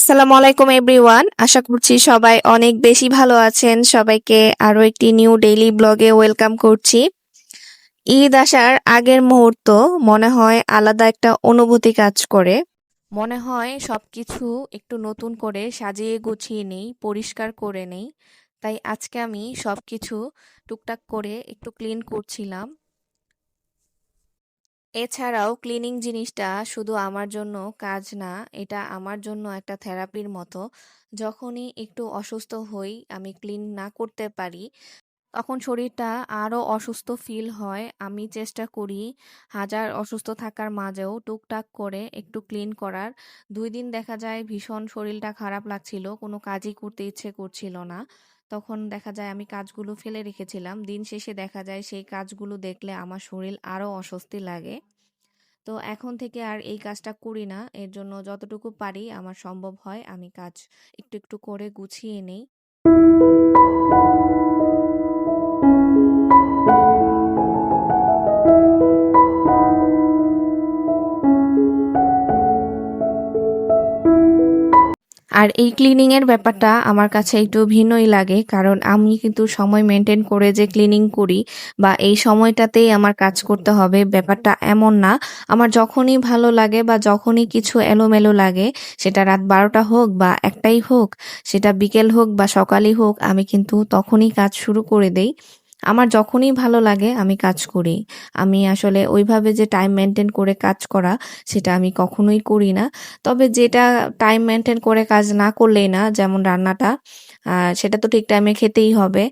আসসালামু আলাইকুম এভরিওয়ান। আশা করছি সবাই অনেক বেশি ভালো আছেন। সবাইকে আরো একটি নিউ ডেইলি ব্লগে ওয়েলকাম করছি। ঈদ আসার আগের মুহূর্ত মনে হয় আলাদা একটা অনুভূতি কাজ করে। মনে হয় সবকিছু একটু নতুন করে সাজিয়ে গুছিয়ে নেই, পরিষ্কার করে নেই। তাই আজকে আমি সবকিছু টুকটাক করে একটু ক্লিন করছিলাম। এছাড়াও ক্লিনিং জিনিসটা শুধু আমার জন্য কাজ না, এটা আমার জন্য একটা থেরাপির মতো। যখনই একটু অসুস্থ হই, আমি ক্লিন না করতে পারি, তখন শরীরটা আরো অসুস্থ ফিল হয়। আমি চেষ্টা করি হাজার অসুস্থ থাকার মাঝেও টুকটাক করে একটু ক্লিন করার। 2 দিন দেখা যায় ভীষণ শরীরটা খারাপ লাগছিল, কোনো কাজই করতে ইচ্ছে করছিল না। তখন দেখা যায় আমি কাজগুলো ফেলে রেখেছিলাম। দিন শেষে দেখা যায় সেই কাজগুলো দেখলে আমার শরীর আরো অস্বস্তি লাগে। তো এখন থেকে আর এই কাজটা করি না। এর জন্য যতটুকু পারি আমার সম্ভব হয় আমি কাজ একটু একটু করে গুছিয়ে নেই। আর এই ক্লিনিং এর ব্যাপারটা আমার কাছে একটু ভিন্নই লাগে, কারণ আমি কিন্তু সময় মেনটেন করে যে ক্লিনিং করি বা এই সময়টাতেই আমার কাজ করতে হবে ব্যাপারটা এমন না। আমার যখনই ভালো লাগে বা যখনই কিছু এলোমেলো লাগে, সেটা রাত 12টা হোক বা একটাই হোক, সেটা বিকেল হোক বা সকালই হোক, আমি কিন্তু তখনই কাজ শুরু করে দেই। আমার যখনই ভালো লাগে আমি কাজ করি। আমি আসলে ওইভাবে যে টাইম মেনটেন করে কাজ করা, সেটা আমি কখনোই করি না। তবে যেটা টাইম মেনটেন করে কাজ না করলেই না, যেমন রান্নাটা, সেটা তো ঠিক টাইমে খেতেই হবে।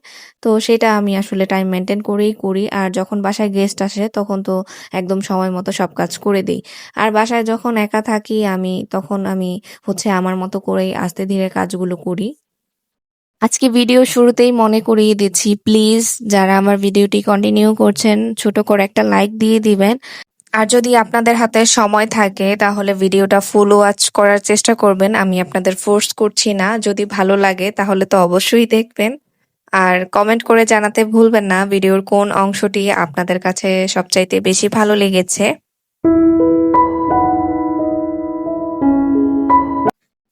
তো সেটা আমি আসলে টাইম মেনটেন করেই করি। আর যখন বাসায় গেস্ট আসে তখন তো একদম সময় মতো সব কাজ করে দেই। আর বাসায় যখন একা থাকি আমি, তখন আমি হচ্ছে আমার মতো করেই আস্তে ধীরে কাজগুলো করি। আজকে ভিডিও শুরুতেই মনে করিয়ে দিচ্ছি, প্লিজ যারা আমার ভিডিওটি কন্টিনিউ করছেন ছোট করে একটা লাইক দিয়ে দিবেন। আর যদি আপনাদের হাতে সময় থাকে তাহলে ভিডিওটা ফুল ওয়াচ করার চেষ্টা করবেন। আমি আপনাদের ফোর্স করছি না, যদি ভালো লাগে তাহলে তো অবশ্যই দেখবেন। আর কমেন্ট করে জানাতে ভুলবেন না ভিডিওর কোন অংশটি আপনাদের কাছে সবচাইতে বেশি ভালো লেগেছে।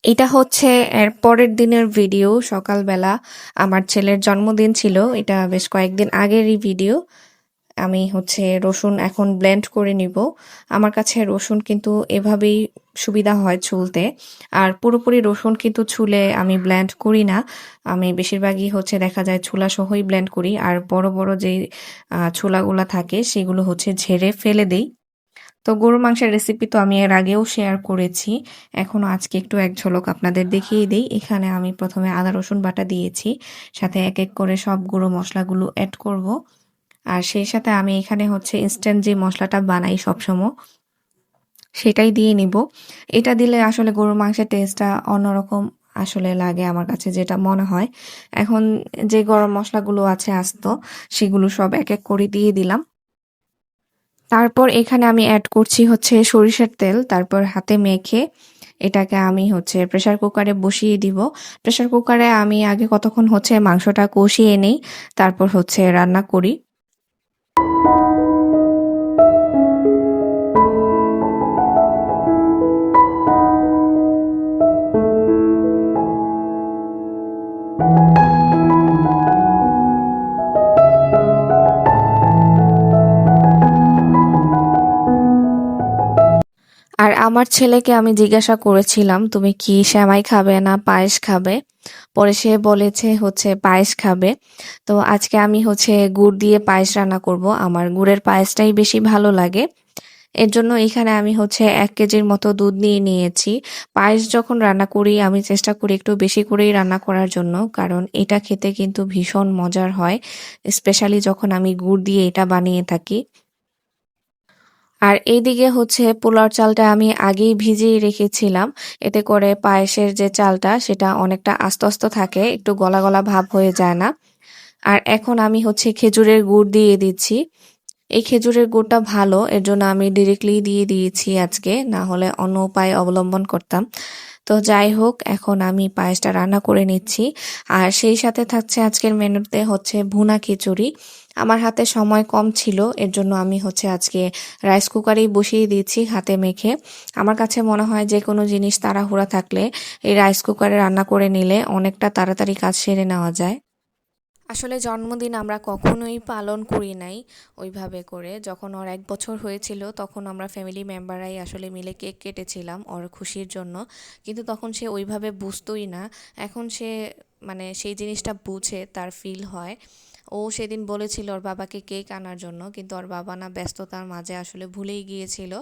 এটা হচ্ছে এর পরের দিনের ভিডিও, সকালবেলা। আমার ছেলের জন্মদিন ছিল, এটা বেশ কয়েকদিন আগেরই ভিডিও। আমি হচ্ছে রসুন এখন ব্লেন্ড করে নিব। আমার কাছে রসুন কিন্তু এভাবেই সুবিধা হয় ছুলতে। আর পুরোপুরি রসুন কিন্তু ছুলে আমি ব্লেন্ড করি না। আমি বেশিরভাগই হচ্ছে দেখা যায় ছোলা সহই ব্লেন্ড করি। আর বড় বড় যেই ছোলাগুলা থাকে সেগুলো হচ্ছে ঝেড়ে ফেলে দেই। তো গরুর মাংসের রেসিপি তো আমি এর আগেও শেয়ার করেছি। এখনো আজকে একটু এক ঝলক আপনাদের দেখিয়ে দেই। এখানে আমি প্রথমে আদা রসুন বাটা দিয়েছি, সাথে এক এক করে সব গুঁড়ো মশলাগুলো অ্যাড করব। আর সেই সাথে আমি এখানে হচ্ছে ইনস্ট্যান্ট যে মশলাটা বানাই সবসময়, সেটাই দিয়ে নিব। এটা দিলে আসলে গরুর মাংসের টেস্টটা অন্যরকম আসলে লাগে আমার কাছে, যেটা মনে হয়। এখন যে গরম মশলাগুলো আছে আস্ত, সেগুলো সব এক এক করে দিয়ে দিলাম। তারপর এখানে আমি অ্যাড করছি হচ্ছে সরিষার তেল। তারপর হাতে মেখে এটাকে আমি হচ্ছে প্রেসার কুকারে বসিয়ে দিব। প্রেসার কুকারে আমি আগে কতক্ষণ হচ্ছে মাংসটা কষিয়ে নেই, তারপর হচ্ছে রান্না করি। আর আমার ছেলেকে আমি জিজ্ঞাসা করেছিলাম, তুমি কি সেমাই খাবে না পায়েস খাবে? পরে সে বলেছে হচ্ছে পায়েস খাবে। তো আজকে আমি হচ্ছে গুড় দিয়ে পায়েস রান্না করব। আমার গুড়ের পায়েসটাই বেশি ভালো লাগে। এর জন্য এখানে আমি হচ্ছে 1 কেজির মতো দুধ নিয়ে নিয়েছি। পায়েস যখন রান্না করি আমি চেষ্টা করি একটু বেশি করেই রান্না করার জন্য, কারণ এটা খেতে কিন্তু ভীষণ মজার হয়, স্পেশালি যখন আমি গুড় দিয়ে এটা বানিয়ে থাকি। আর এইদিকে হচ্ছে পোলাওর চালটা আমি আগেই ভিজিয়ে রেখেছিলাম। এতে করে পায়েসের যে চালটা সেটা অনেকটা আস্ত আস্ত থাকে, একটু গলা গলা ভাব হয়ে যায় না। আর এখন আমি হচ্ছে খেজুরের গুড় দিয়ে দিচ্ছি। এই খেজুরের গুড়টা ভালো, এর জন্য আমি ডিরেক্টলি দিয়ে দিয়েছি আজকে, না হলে অন্য উপায় অবলম্বন করতাম। তো যাই হোক, এখন আমি পায়েসটা রান্না করে নিচ্ছি। আর সেই সাথে থাকছে আজকের মেনুতে হচ্ছে ভুনা খিচুড়ি। আমার হাতে সময় কম ছিল, এর জন্য আমি হচ্ছে আজকে রাইস কুকারেই বসিয়ে দিয়েছি হাতে মেখে। আমার কাছে মনে হয় যে কোনো জিনিস তাড়াহুড়া থাকলে এই রাইস কুকারে রান্না করে নিলে অনেকটা তাড়াতাড়ি কাজ সেরে নেওয়া যায়। আসলে জন্মদিন আমরা কখনোই পালন করি নাই ওইভাবে করে। যখন ওর ১ বছর হয়েছিল তখন আমরা ফ্যামিলি মেম্বাররাই আসলে মিলে কেক কেটেছিলাম ওর খুশির জন্য। কিন্তু তখন সে ওইভাবে বুঝতোই না। এখন সে মানে সেই জিনিসটা বুঝে, তার ফিল হয়। ও সেদিন বলেছিল ওর বাবাকে কেক আনার জন্য, কিন্তু ওর বাবা না ব্যস্ততার মাঝে আসলে ভুলেই গিয়েছিল।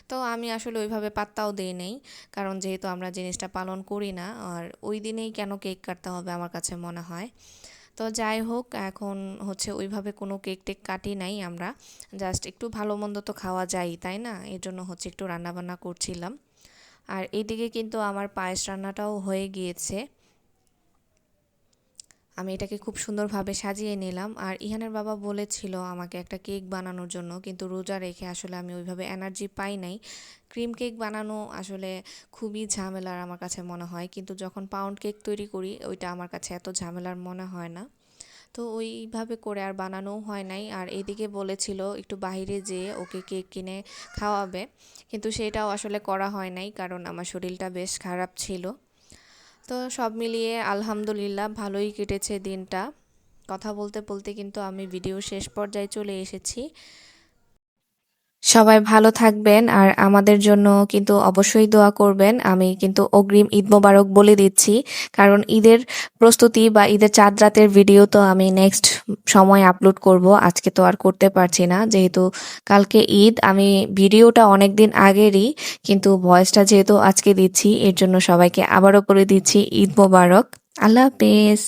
তো আমি আসলে ওইভাবে পাত্তাও দেই নাই, কারণ যেহেতু আমরা জিনিসটা পালন করি না, আর ওই দিনেই কেন কেক কাটতে হবে আমার কাছে মনে হয়। তো যাই হোক, এখন হচ্ছে ওইভাবে কোনো কেক টেক কাটি নাই আমরা, জাস্ট একটু ভালো মন্দ তো খাওয়া যায়, তাই না? এর জন্য হচ্ছে একটু রান্নাবান্না করছিলাম। আর এইদিকে কিন্তু আমার পায়েস রান্নাটাও হয়ে গিয়েছে। আমি এটাকে খুব সুন্দরভাবে সাজিয়ে নিলাম। আর ইহানের বাবা বলেছিল আমাকে একটা কেক বানানোর জন্য, কিন্তু রোজা রেখে আসলে আমি ওইভাবে এনার্জি পাই নাই। ক্রিম কেক বানানো আসলে খুবই ঝামেলার আমার কাছে মনে হয়, কিন্তু যখন পাউন্ড কেক তৈরি করি ওইটা আমার কাছে এত ঝামেলার মনে হয় না। তো ওইভাবে করে আর বানানোও হয় নাই। আর এদিকে বলেছিল একটু বাইরে যেয়ে ওকে কেক কিনে খাওয়াবে, কিন্তু সেটাও আসলে করা হয় নাই, কারণ আমার শরীরটা বেশ খারাপ ছিল। তো সব মিলিয়ে আলহামদুলিল্লাহ ভালোই কেটেছে দিনটা। কথা বলতে বলতে কিন্তু আমি ভিডিও শেষ পর্যায়ে চলে এসেছি। সবাই ভালো থাকবেন আর আমাদের জন্য কিন্তু অবশ্যই দোয়া করবেন। আমি কিন্তু অগ্রিম ঈদ মোবারক বলে দিচ্ছি, কারণ ঈদের প্রস্তুতি বা ঈদের চাঁদ রাতের ভিডিও তো আমি নেক্সট সময় আপলোড করব। আজকে তো আর করতে পারছি না, যেহেতু কালকে ঈদ। আমি ভিডিওটা অনেক দিন আগেরই, কিন্তু ভয়েসটা যেহেতু আজকে দিচ্ছি, এর জন্য সবাইকে আবারও বলে দিচ্ছি ঈদ মোবারক। আল্লাহ হাফেজ।